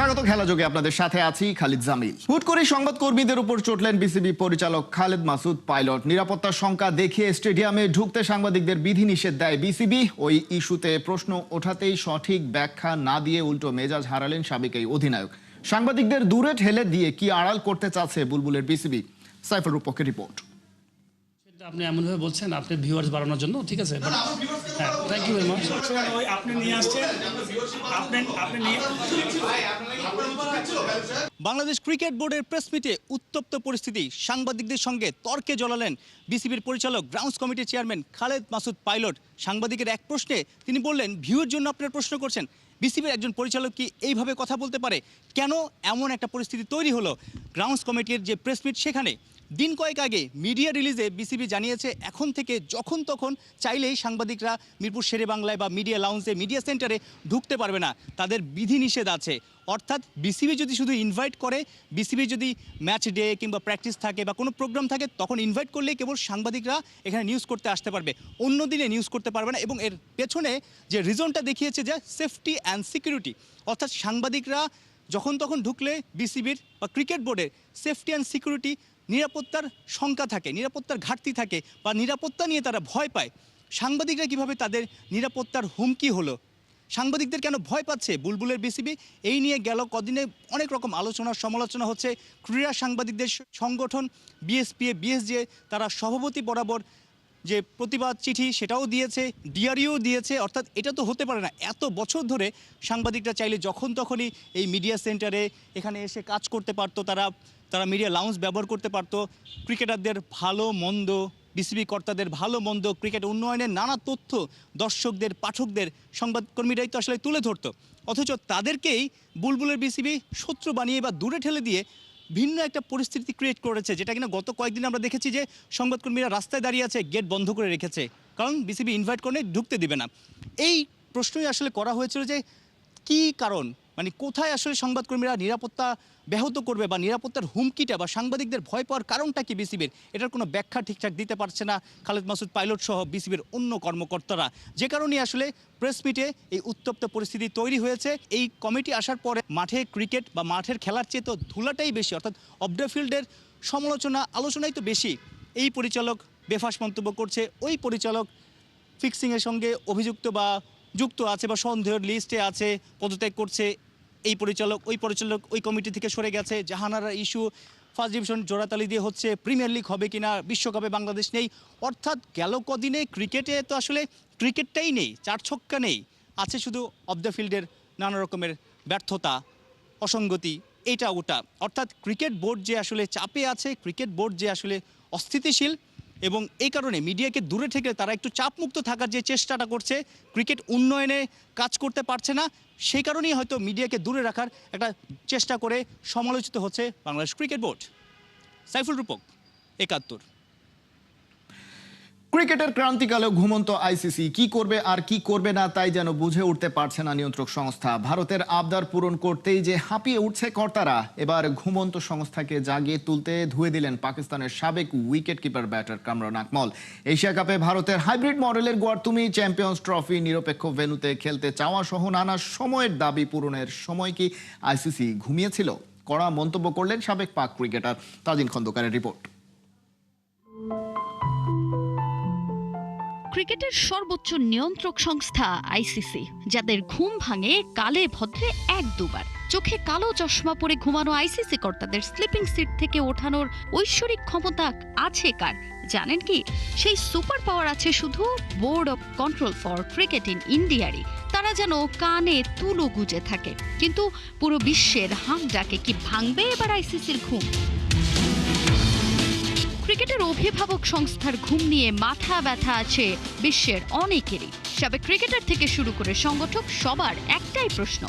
স্বাগত খেলাযোগে আপনাদের সাথে আছি খালিদ জামিল। হুট করে সংবাদকর্মীদের উপর চটলেন বিসিবি পরিচালক খালেদ মাসুদ পাইলট। নিরাপত্তার শঙ্কা দেখিয়ে স্টেডিয়ামে ঢুকতে সাংবাদিকদের বিধিনিষেধ দেয় বিসিবি। ওই ইস্যুতে প্রশ্ন ওঠাতেই সঠিক ব্যাখ্যা না দিয়ে উল্টো মেজাজ হারালেন সাবেক এই অধিনায়ক। সাংবাদিকদের দূরে ঠেলে দিয়ে কি আড়াল করতে চাচ্ছে বুলবুলের বিসিবি? সাইফুল রূপকের রিপোর্ট। আপনি এমনভাবে বলছেন আপনার ভিউয়ার্স বাড়ানোর জন্য, ঠিক আছে? হ্যাঁ, থ্যাংক ইউ ভেরি মাচ। আপনি নিয়ে আসছেন, আপনি নিয়ে বাংলাদেশ ক্রিকেট বোর্ডের প্রেস মিটে উত্তপ্ত পরিস্থিতি। সাংবাদিকদের সঙ্গে তর্কে জড়ালেন বিসিবির পরিচালক গ্রাউন্ডস কমিটির চেয়ারম্যান খালেদ মাসুদ পাইলট। সাংবাদিকের এক প্রশ্নে তিনি বললেন, ভিউর জন্য আপনারা প্রশ্ন করছেন, বিসিবির একজন পরিচালক কি এইভাবে কথা বলতে পারে? কেন এমন একটা পরিস্থিতি তৈরি হলো গ্রাউন্ডস কমিটির যে প্রেস মিট সেখানে? দিন কয়েক আগে মিডিয়া রিলিজে বিসিবি জানিয়েছে এখন থেকে যখন তখন চাইলেই সাংবাদিকরা মিরপুর শেরে বাংলায় বা মিডিয়া লাউঞ্জে মিডিয়া সেন্টারে ঢুকতে পারবে না, তাদের বিধিনিষেধ আছে। অর্থাৎ বিসিবি যদি শুধু ইনভাইট করে, বিসিবি যদি ম্যাচ ডে কিংবা প্র্যাকটিস থাকে বা কোনো প্রোগ্রাম থাকে তখন ইনভাইট করলেই কেবল সাংবাদিকরা এখানে নিউজ করতে আসতে পারবে, অন্য দিনে নিউজ করতে পারবে না। এবং এর পেছনে যে রিজনটা দেখিয়েছে যে সেফটি অ্যান্ড সিকিউরিটি, অর্থাৎ সাংবাদিকরা যখন তখন ঢুকলে বিসিবির বা ক্রিকেট বোর্ডের সেফটি অ্যান্ড সিকিউরিটি নিরাপত্তার শঙ্কা থাকে, নিরাপত্তার ঘাটতি থাকে বা নিরাপত্তা নিয়ে তারা ভয় পায়। সাংবাদিকরা কিভাবে তাদের নিরাপত্তার হুমকি হলো, সাংবাদিকদের কেন ভয় পাচ্ছে বুলবুলের বিসিবি, এই নিয়ে গেল কদিনে অনেক রকম আলোচনা সমালোচনা হচ্ছে। ক্রীড়া সাংবাদিকদের সংগঠন বিএসজে তারা সভাপতি বরাবর যে প্রতিবাদ চিঠি সেটাও দিয়েছে, ডিআরইও দিয়েছে। অর্থাৎ এটা তো হতে পারে না, এত বছর ধরে সাংবাদিকরা চাইলে যখন তখনই এই মিডিয়া সেন্টারে এখানে এসে কাজ করতে পারতো, তারা মিডিয়া লাউঞ্জ ব্যবহার করতে পারতো। ক্রিকেটারদের ভালো মন্দ, বিসিবি কর্তাদের ভালো মন্দ, ক্রিকেট উন্নয়নের নানা তথ্য দর্শকদের পাঠকদের সংবাদকর্মীরাই তো আসলে তুলে ধরতো। অথচ তাদেরকেই বুলবুলের বিসিবি শত্রু বানিয়ে বা দূরে ঠেলে দিয়ে ভিন্ন একটা পরিস্থিতি ক্রিয়েট করেছে, যেটা কিনা গত কয়েকদিন আমরা দেখেছি যে সংবাদকর্মীরা রাস্তায় দাঁড়িয়ে আছে, গেট বন্ধ করে রেখেছে, কারণ বিসিবি ইনভাইট করলে ঢুকতে দিবে না। এই প্রশ্নই আসলে করা হয়েছিল যে কি কারণ, মানে কোথায় আসলে সংবাদকর্মীরা নিরাপত্তা ব্যাহত করবে বা নিরাপত্তার হুমকিটা বা সাংবাদিকদের ভয় পাওয়ার কারণটা কি বিসিবির, এটার কোনো ব্যাখ্যা ঠিকঠাক দিতে পারছে না খালেদ মাসুদ পাইলট সহ বিসিবির অন্য কর্মকর্তারা। যে কারণে আসলে প্রেস মিটে এই উত্তপ্ত পরিস্থিতি তৈরি হয়েছে। এই কমিটি আসার পরে মাঠে ক্রিকেট বা মাঠের খেলার চেয়ে তো ধুলাটাই বেশি, অর্থাৎ অফ দ্য ফিল্ডের সমালোচনা আলোচনাই তো বেশি। এই পরিচালক বেফাঁস মন্তব্য করছে, ওই পরিচালক ফিক্সিংয়ের সঙ্গে অভিযুক্ত বা যুক্ত আছে বা সন্দেহের লিস্টে আছে, পদত্যাগ করছে। এই পরিচালক ওই কমিটি থেকে সরে গেছে। জাহানারা ইস্যু ফার্স্ট ডিভিশন জোড়াতালি দিয়ে হচ্ছে, প্রিমিয়ার লিগ হবে কিনা, বিশ্বকাপে বাংলাদেশ নেই। অর্থাৎ গেল কদিনে ক্রিকেটে তো আসলে ক্রিকেটটাই নেই, চার ছক্কা নেই, আছে শুধু অফ দ্য ফিল্ডের নানা রকমের ব্যর্থতা, অসঙ্গতি, এটা ওটা। অর্থাৎ ক্রিকেট বোর্ড যে আসলে চাপে আছে, ক্রিকেট বোর্ড যে আসলে অস্থিতিশীল, এবং এই কারণে মিডিয়াকে দূরে থেকে তারা একটু চাপমুক্ত থাকার যে চেষ্টাটা করছে, ক্রিকেট উন্নয়নে কাজ করতে পারছে না, সেই কারণেই হয়তো মিডিয়াকে দূরে রাখার একটা চেষ্টা করে সমালোচিত হচ্ছে বাংলাদেশ ক্রিকেট বোর্ড। সাইফুল রূপক, ৭১। ক্রিকেটের ক্রান্তিকালে ঘুমন্ত আইসিসি কি করবে আর কি করবে না তাই যেন বুঝে উঠতে পারছে না নিয়ন্ত্রক সংস্থা। ভারতের আবদার পূরণ করতেই যে হাঁপিয়ে উঠছে কর্তারা, এবার ঘুমন্ত সংস্থাকে জাগিয়ে তুলতে ধুয়ে দিলেন পাকিস্তানের সাবেক wicket keeper batter Kamran Akmal. Asia কাপে ভারতের হাইব্রিড মডেলের গোয়ার্তুমি চ্যাম্পিয়ন্স ট্রফি নিরপেক্ষ ভেন্যুতে খেলতে চাওয়া সহ নানা সময়ের দাবি পূরণের সময় কি আইসিসি ঘুমিয়েছিল? কড়া মন্তব্য করলেন সাবেক পাক ক্রিকেটার তাজিন খন্দকারের রিপোর্ট। ক্রিকেটের সর্বোচ্চ নিয়ন্ত্রক সংস্থা আইসিসি, যাদের ঘুম ভাঙে কালে ভদ্রে এক দুবার, চোখে কালো চশমা পরে ঘুমানো আইসিসি কর্তাদের স্লিপিং সিট থেকে ওঠানোর ঐশ্বরিক ক্ষমতা আছে কার জানেন কি? সেই সুপার পাওয়ার আছে শুধু board of control for cricket in ইন্ডিয়ারই। তারা যেন কানে তুলো গুজে থাকে, কিন্তু পুরো বিশ্বের হাঁক ডাকে কি ভাঙবে এবার আইসিসির ঘুম? ক্রিকেটের অভিভাবক সংস্থার ঘুম নিয়ে মাথা ব্যথা আছে বিশ্বের অনেকেরই। সাবেক ক্রিকেটার থেকে শুরু করে সংগঠক সবার একটাই প্রশ্ন,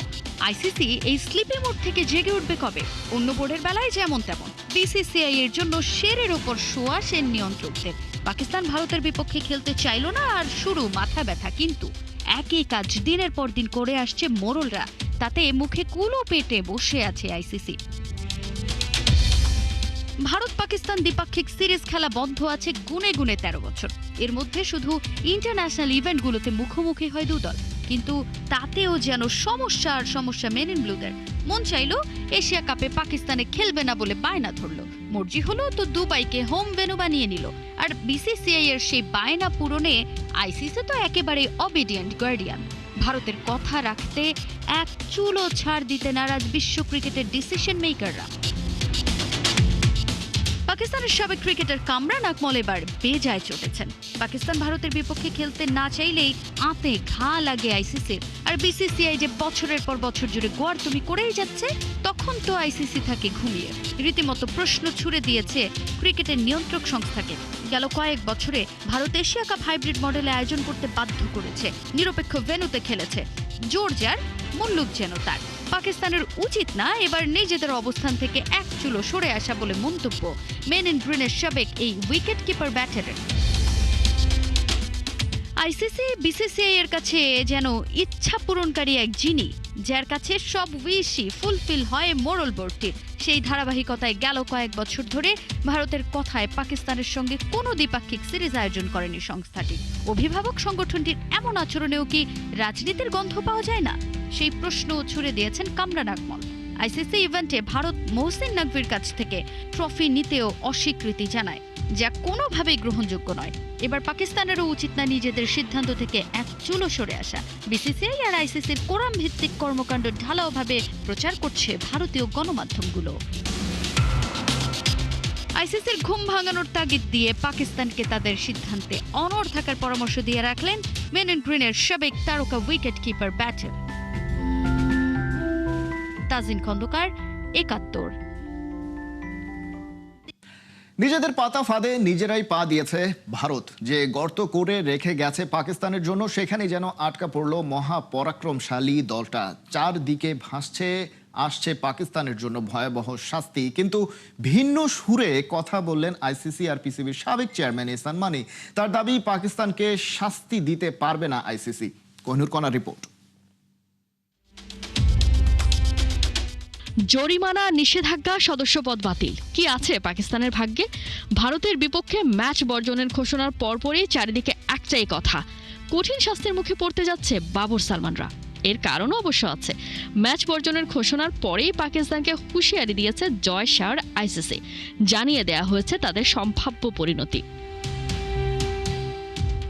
আইসিসি এই স্লিপি মোড থেকে জেগে উঠবে কবে? অন্য বোর্ডের বেলায় যেমন তেমন, বিসিসিআই এর জন্য শেরের ওপর শোয়া সেন নিয়ন্ত্রকদের। পাকিস্তান ভারতের বিপক্ষে খেলতে চাইল না, আর শুরু মাথা ব্যথা। কিন্তু একই কাজ দিনের পর দিন করে আসছে মোড়লরা, তাতে মুখে কুলো পেটে বসে আছে আইসিসি। ভারত পাকিস্তান দ্বিপাক্ষিক সিরিজ খেলা বন্ধ আছে গুনে গুনে ১৩ বছর। এর মধ্যে শুধু ইন্টারন্যাশনাল ইভেন্টগুলোতে মুখোমুখি হয় দুদল। কিন্তু তাতেও যেন সমস্যা আর সমস্যা মেন ইন ব্লুদের। মন চাইলো এশিয়া কাপে পাকিস্তানে খেলবে না বলে বায়না ধরলো, মর্জি হলো তো দুবাইকে হোম ভেন্যু বানিয়ে নিল। আর বিসিসিআই এর সেই বায়না পূরণে আইসিসি তো একেবারে অবিডিয়েন্ট গার্ডিয়ান। ভারতের কথা রাখতে এক চুলও ছাড় দিতে নারাজ বিশ্ব ক্রিকেটের ডিসিশন মেকাররা। পাকিস্তানের সাবেক ক্রিকেটার কামরান আকমল এবার বেজায় চটেছেন। পাকিস্তান ভারতের বিপক্ষে খেলতে না চাইলেই আঁতে ঘা লাগে আইসিসির। আর বিসিসিআই যে বছরের পর বছর জুড়ে গোয়ারতুমি করেই যাচ্ছে, তখন তো আইসিসি থাকে ঘুমিয়ে। রীতিমতো প্রশ্ন ছুড়ে দিয়েছে ক্রিকেটের নিয়ন্ত্রক সংস্থাকে। গেল কয়েক বছরে ভারত এশিয়া কাপ হাইব্রিড মডেলে আয়োজন করতে বাধ্য করেছে, নিরপেক্ষ ভেন্যুতে খেলেছে। জোর যার মুল্লুক যেন তার। পাকিস্তানের উচিত না এবার নিজেদের অবস্থান থেকে এক চুলো সরে আসা বলে মন্তব্য মেন ইন গ্রিনের সাবেক এই উইকেট কিপার ব্যাটারের। আইসিসি বিসিসিআই এর কাছে যেন ইচ্ছা পূরণকারী এক জিনি, যার কাছে সব উইশই ফুলফিল হয় মোরল বোর্ডটির। সেই ধারাবাহিকতায় গেল কয়েক বছর ধরে ভারতের কথায় পাকিস্তানের সঙ্গে কোনো দ্বিপাক্ষিক সিরিজ আয়োজন করেনি সংস্থাটি। অভিভাবক সংগঠনটির এমন আচরণেও কি রাজনীতির গন্ধ পাওয়া যায় না? সেই প্রশ্ন ছুড়ে দিয়েছেন কামরান আকমল। আইসিসি ইভেন্টে ভারত মহসিন নকভির কাছ থেকে ট্রফি নিতেও অস্বীকৃতি জানায়, যা কোনোভাবেই গ্রহণযোগ্য নয়। এবার পাকিস্তানেরও উচিত না নিজেদের সিদ্ধান্ত থেকে এক চুলো সরে আসা। বিসিসিআই আর আইসিসির কোরাম ভিত্তিক কর্মকাণ্ড ঢালাওভাবে প্রচার করছে ভারতীয় গণমাধ্যমগুলো। আইসিসির ঘুম ভাঙানোর তাগিদ দিয়ে পাকিস্তানকে তাদের সিদ্ধান্তে অনড় থাকার পরামর্শ দিয়ে রাখলেন মেন ইন গ্রিনের সাবেক তারকা wicket keeper batter Tajin Khandaker, ৭১। নিজেদের পাতা ফাঁদে নিজেরাই পা দিয়েছে ভারত। যে গর্ত করে রেখে গেছে পাকিস্তানের জন্য, সেখানে যেন আটকা পড়লো মহাপরাক্রমশালী দলটা। চারদিকে আসছে পাকিস্তানের জন্য ভয়াবহ শাস্তি। কিন্তু ভিন্ন সুরে কথা বললেন আইসিসি আর পিসিবির সাবেক চেয়ারম্যান এহসান মানি। তার দাবি, পাকিস্তানকে শাস্তি দিতে পারবে না আইসিসি। কোহিনুর কণার রিপোর্ট। জরিমানা, নিষেধাজ্ঞা, সদস্যপদ বাতিল, কি আছে পাকিস্তানের ভাগ্যে? ভারতের বিপক্ষে ম্যাচ বর্জনের ঘোষণার পরপরই চারিদিকে একটাই কথা, কঠিন শাস্তির মুখে পড়তে যাচ্ছে বাবর সালমানরা। এর কারণও অবশ্য আছে। ম্যাচ বর্জনের ঘোষণার পরেই পাকিস্তানকে হুঁশিয়ারি দিয়েছে জয় শাহর আইসিসি। জানিয়ে দেয়া হয়েছে তাদের সম্ভাব্য পরিণতি।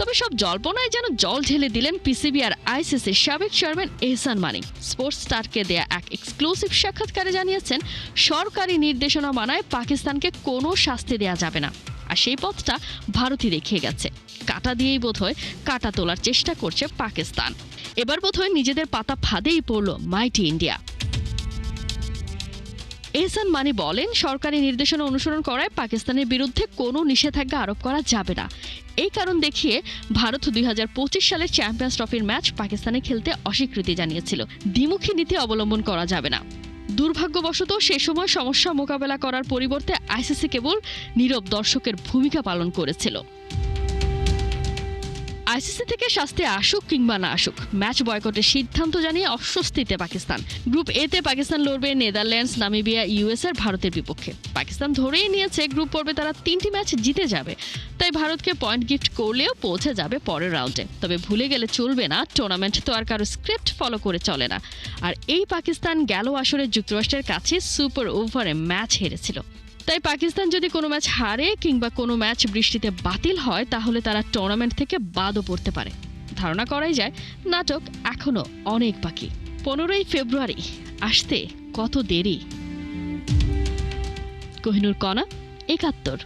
তবে সব জল্পনায় যেন জল ঢেলে দিলেন পিসিবি আর আইসিসির সাবেক চেয়ারম্যান এহসান মানি। স্পোর্টস স্টারকে দেয়া এক এক্সক্লুসিভ সাক্ষাৎকারে জানিয়েছেন, সরকারি নির্দেশনা মানায় পাকিস্তানকে কোনো শাস্তি দেয়া যাবে না। আর সেই পথটা ভারতই দেখিয়ে গেছে। কাঁটা দিয়েই বোধহয় কাঁটা তোলার চেষ্টা করছে পাকিস্তান। এবার বোধহয় নিজেদের পাতা ফাঁদেই পড়ল মাইটি ইন্ডিয়া। এহসান মানি বলেন, সরকারি নির্দেশনা অনুসরণ করায় পাকিস্তানের বিরুদ্ধে কোনো নিষেধাজ্ঞা আরোপ করা যাবে না। এই কারণ দেখিয়ে ভারত ২০২৫ সালের চ্যাম্পিয়ন্স ট্রফির ম্যাচ পাকিস্তানে খেলতে অস্বীকৃতি জানিয়েছিল। দ্বিমুখী নীতি অবলম্বন করা যাবে না। দুর্ভাগ্যবশত সে সময় সমস্যা মোকাবেলা করার পরিবর্তে আইসিসি কেবল নীরব দর্শকের ভূমিকা পালন করেছিল। আইসিসি থেকে শাস্তি আসুক কিংবা না আসুক, ম্যাচ বয়কটের সিদ্ধান্ত জানিয়ে অস্বস্তিতে পাকিস্তান। গ্রুপ এতে পাকিস্তান লড়বে নেদারল্যান্ডস, নামিবিয়া, ইউএস আর ভারতের বিপক্ষে। পাকিস্তান ধরেই নিয়েছে গ্রুপ পর্বে তারা 3টি ম্যাচ জিতে যাবে, তাই ভারতকে পয়েন্ট গিফট করলেও পৌঁছে যাবে পরের রাউন্ডে। তবে ভুলে গেলে চলবে না, টুর্নামেন্ট তো আর কারো স্ক্রিপ্ট ফলো করে চলে না। আর এই পাকিস্তান গেল আসরে যুক্তরাষ্ট্রের কাছে সুপার ওভারে ম্যাচ হেরেছিল। তাই পাকিস্তান যদি কোনো ম্যাচ হারে কিংবা কোনো ম্যাচ বৃষ্টিতে বাতিল হয়, তাহলে তারা টুর্নামেন্ট থেকে বাদও পড়তে পারে। ধারণা করাই যায় নাটক এখনো অনেক বাকি। 15ই ফেব্রুয়ারি আসতে কত দেরি। কোহিনুর কণা, ৭১।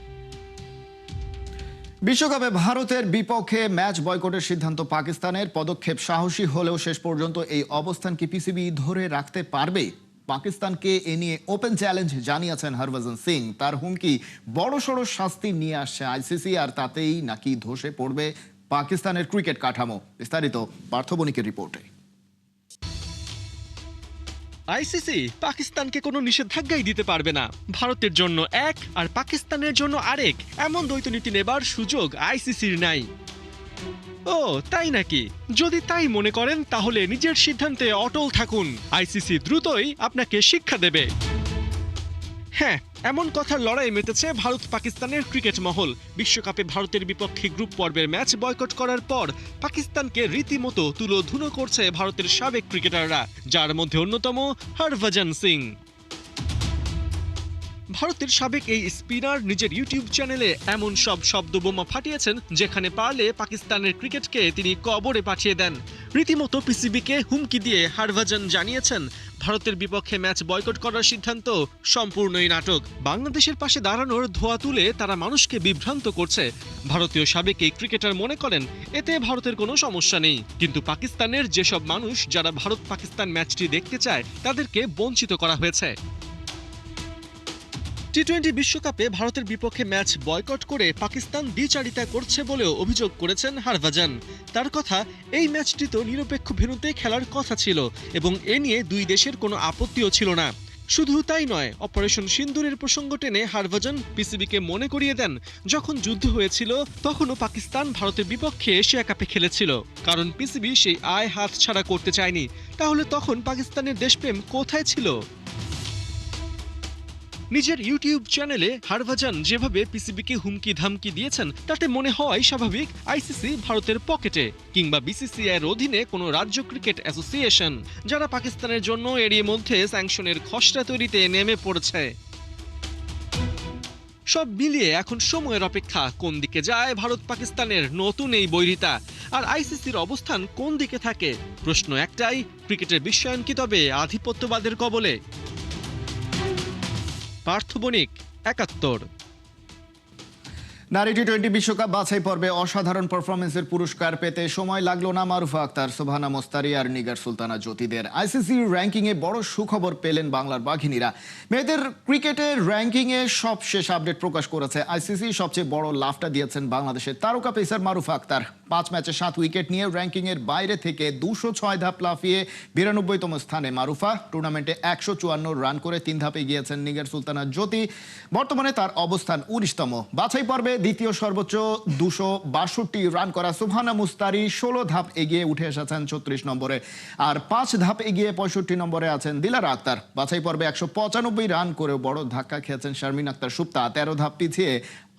বিশ্বকাপে ভারতের বিপক্ষে ম্যাচ বয়কটের সিদ্ধান্ত পাকিস্তানের। পদক্ষেপ সাহসী হলেও শেষ পর্যন্ত এই অবস্থান কি পিসিবি ধরে রাখতে পারবে? পাকিস্তানকে এ নিয়ে ওপেন চ্যালেঞ্জ জানিয়েছেন হরভজন সিং। তার হুমকি, বড়সড় শাস্তি নিয়ে আসছে আইসিসি, আর তাতেই নাকি ধসে পড়বে পাকিস্তানের ক্রিকেট কাঠামো। বিস্তারিত পার্থ বণিকের রিপোর্টে। আইসিসি পাকিস্তানকে কোনো নিষেধাজ্ঞাই দিতে পারবে না। ভারতের জন্য এক আর পাকিস্তানের জন্য আরেক, এমন দ্বৈত নীতি নেবার সুযোগ আইসিসির নাই। ও তাই নাকি? যদি তাই মনে করেন তাহলে নিজের সিদ্ধান্তে অটল থাকুন। আইসিসি দ্রুতই আপনাকে শিক্ষা দেবে। হ্যাঁ, এমন কথার লড়াই মেতেছে ভারত পাকিস্তানের ক্রিকেট মহল। বিশ্বকাপে ভারতের বিপক্ষে গ্রুপ পর্বের ম্যাচ বয়কট করার পর পাকিস্তানকে রীতিমতো তুলোধুনো করছে ভারতের সাবেক ক্রিকেটাররা, যার মধ্যে অন্যতম হরভজন সিং। ভারতের সাবেক এই স্পিনার নিজের ইউটিউব চ্যানেলে এমন সব শব্দবোমা ফাটিয়েছেন যেখানে পারলে পাকিস্তানের ক্রিকেটকে তিনি কবরে পাঠিয়ে দেন। রীতিমতো পিসিবিকে হুমকি দিয়ে হরভজন জানিয়েছেন ভারতের বিপক্ষে ম্যাচ বয়কট করার সিদ্ধান্ত সম্পূর্ণই নাটক। বাংলাদেশের পাশে দাঁড়ানোর ধোঁয়া তুলে তারা মানুষকে বিভ্রান্ত করছে। ভারতীয় সাবেক এই ক্রিকেটার মনে করেন এতে ভারতের কোনো সমস্যা নেই, কিন্তু পাকিস্তানের যেসব মানুষ যারা ভারত পাকিস্তান ম্যাচটি দেখতে চায় তাদেরকে বঞ্চিত করা হয়েছে। টি-20 বিশ্বকাপে ভারতের বিপক্ষে ম্যাচ বয়কট করে পাকিস্তান দ্বিচারিতা করছে বলেও অভিযোগ করেছেন হরভজন। তার কথা, এই ম্যাচটি তো নিরপেক্ষ ভেন্যুতে খেলার কথা ছিল এবং এ নিয়ে দুই দেশের কোনো আপত্তিও ছিল না। শুধু তাই নয়, অপারেশন সিন্দুরের প্রসঙ্গ টেনে হরভজন পিসিবিকে মনে করিয়ে দেন যখন যুদ্ধ হয়েছিল তখনও পাকিস্তান ভারতের বিপক্ষে এশিয়া কাপে খেলেছিল, কারণ পিসিবি সেই আয় হাত ছাড়া করতে চায়নি। তাহলে তখন পাকিস্তানের দেশপ্রেম কোথায় ছিল? নিজের ইউটিউব চ্যানেলে হরভজন যেভাবে পিসিবিকে হুমকি ধামকি দিয়েছেন তাতে মনে হয় স্বাভাবিক আইসিসি ভারতের পকেটে, কিংবা বিসিসিআই এর অধীনে কোনো রাজ্য ক্রিকেট অ্যাসোসিয়েশন, যারা পাকিস্তানের জন্য এরই মধ্যে স্যাংশনের খসড়া তৈরিতে নেমে পড়েছে। সব মিলিয়ে এখন সময়ের অপেক্ষা কোন দিকে যায় ভারত পাকিস্তানের নতুন এই বৈরিতা, আর আইসিসির অবস্থান কোন দিকে থাকে। প্রশ্ন একটাই, ক্রিকেটের বিশ্বায়ন কি তবে আধিপত্যবাদের কবলে? পার্থ বণিক, ৭১। নারী টি-20 বিশ্বকাপ বাছাই পর্বে অসাধারণ পারফরমেন্সের পুরস্কার পেতে সময় লাগলো না মারুফা আক্তার, সুবহানা মোস্তারি আর নিগার সুলতানা জ্যোতিদের। আইসিসি র্যাঙ্কিংয়ে বড় সুখবর পেলেন বাংলার বাঘিনীরা। মেয়েদের ক্রিকেটের র্যাঙ্কিংয়ে সবশেষ আপডেট প্রকাশ করেছে আইসিসি। সবচেয়ে বড় লাভটা দিয়েছেন বাংলাদেশের তারকা পেসার মারুফা আক্তার। 5 ম্যাচে 7 উইকেট নিয়ে র্যাঙ্কিংয়ের বাইরে থেকে 206 ধাপ লাফিয়ে 92তম স্থানে মারুফা। টুর্নামেন্টে 154 রান করে 3 ধাপে গিয়েছেন নিগার সুলতানা জ্যোতি। বর্তমানে তার অবস্থান 19তম। বাছাই পর্বে দ্বিতীয় সর্বোচ্চ 262 রান করা সুবহানা মুস্তারি 16 ধাপ এগিয়ে উঠে এসেছেন 34 নম্বরে, আর 5 ধাপ এগিয়ে 65 নম্বরে আছেন দিলারা আক্তার। বাছাই পর্বে 195 রান করেও বড় ধাক্কা খেয়েছেন শারমিন আক্তার সুপ্তা। 13 ধাপ পিছিয়ে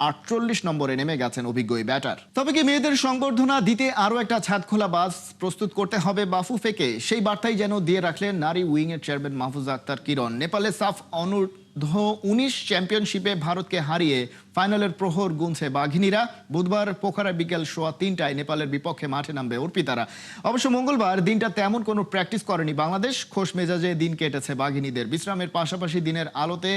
48 নম্বরে নেমে গেছেন অভিজ্ঞ ব্যাটার। তবে কি মেয়েদের সংবর্ধনা দিতে আরো একটা ছাদ খোলা বাস প্রস্তুত করতে হবে বাফুফেকে? সেই বার্তাই যেন দিয়ে রাখলেন নারী উইং এর চেয়ারম্যান মাহফুজা আক্তার কিরণ। নেপালে সাফ অনূর্ধ্ব-19 চ্যাম্পিয়নশিপে ভারতকে হারিয়ে ফাইনালের প্রহর গুনছে বাঘিনীরা। বুধবার পোখারা বিকেল 3:15 নেপালের বিপক্ষে মাঠে নামবে অর্পিতারা। অবশ্য মঙ্গলবার দিনটা তেমন কোনো প্র্যাকটিস করেনি বাংলাদেশ। খোশ মেজাজে দিন কেটেছে বাঘিনীদের। বিশ্রামের পাশাপাশি দিনের আলোতে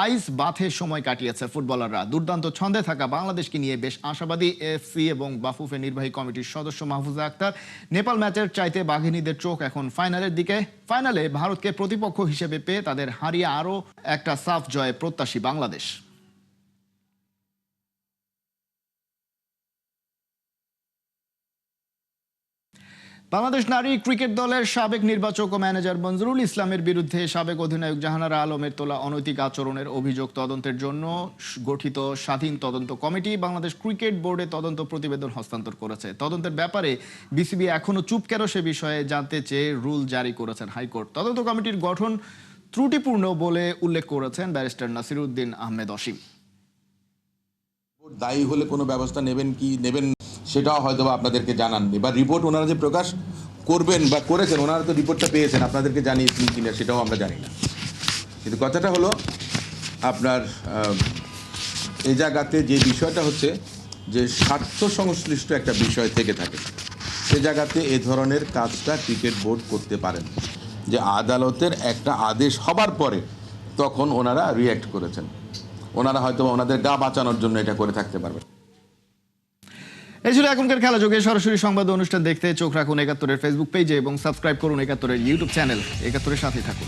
আইস বাথে সময় কাটিয়েছে ফুটবলাররা। দুর্দান্ত ছন্দে থাকা বাংলাদেশকে নিয়ে বেশ আশাবাদী এএফসি এবং বাফুফে নির্বাহী কমিটির সদস্য মাহফুজা আক্তার। নেপাল ম্যাচের চাইতে বাঘিনীদের চোখ এখন ফাইনালের দিকে। ফাইনালে ভারতকে প্রতিপক্ষ হিসেবে পেয়ে তাদের হারিয়ে আরও একটা সাফ জয়ে প্রত্যাশী বাংলাদেশ। বাংলাদেশ নারী ক্রিকেট দলের সাবেক নির্বাচক ও ম্যানেজার মঞ্জুরুল ইসলামের বিরুদ্ধে সাবেক অধিনায়ক জাহানারা আলমের তোলা অনৈতিক আচরণের অভিযোগ তদন্তের জন্য গঠিত স্বাধীন তদন্ত কমিটি বাংলাদেশ ক্রিকেট বোর্ডে তদন্ত প্রতিবেদন হস্তান্তর করেছে। তদন্তের ব্যাপারে বিসিবি এখনো চুপ কেন সে বিষয়ে জানতে চেয়ে রুল জারি করেছেন হাইকোর্ট। তদন্ত কমিটির গঠন ত্রুটিপূর্ণ বলে উল্লেখ করেছেন ব্যারিস্টার নাসিরউদ্দিন আহমেদ অসীম। দায়ী হলে কোনো ব্যবস্থা নেবেন কি নেবেন সেটাও হয়তো আপনাদেরকে জানাননি, বা রিপোর্ট ওনারা যে প্রকাশ করবেন বা করেছেন ওনারা তো রিপোর্টটা পেয়েছেন, আপনাদেরকে জানিয়েছেন কিনা সেটাও আমরা জানি না। কিন্তু কথাটা হলো আপনার এই জায়গাতে যে বিষয়টা হচ্ছে যে স্বার্থ সংশ্লিষ্ট একটা বিষয় থেকে থাকে, সে জায়গাতে এ ধরনের কাজটা ক্রিকেট বোর্ড করতে পারেন। যে আদালতের একটা আদেশ হবার পরে তখন ওনারা রিঅ্যাক্ট করেছেন, ওনারা হয়তো ওনাদের গা বাঁচানোর জন্য এটা করে থাকতে পারবেন। এই ছিল এখনকার খেলা যোগে। সরাসরি সংবাদ অনুষ্ঠান দেখতে চোখ রাখুন ৭১-এর ফেসবুক পেজে এবং সাবস্ক্রাইব করুন ৭১-এর ইউটিউব চ্যানেল। ৭১-এর সাথে থাকুন।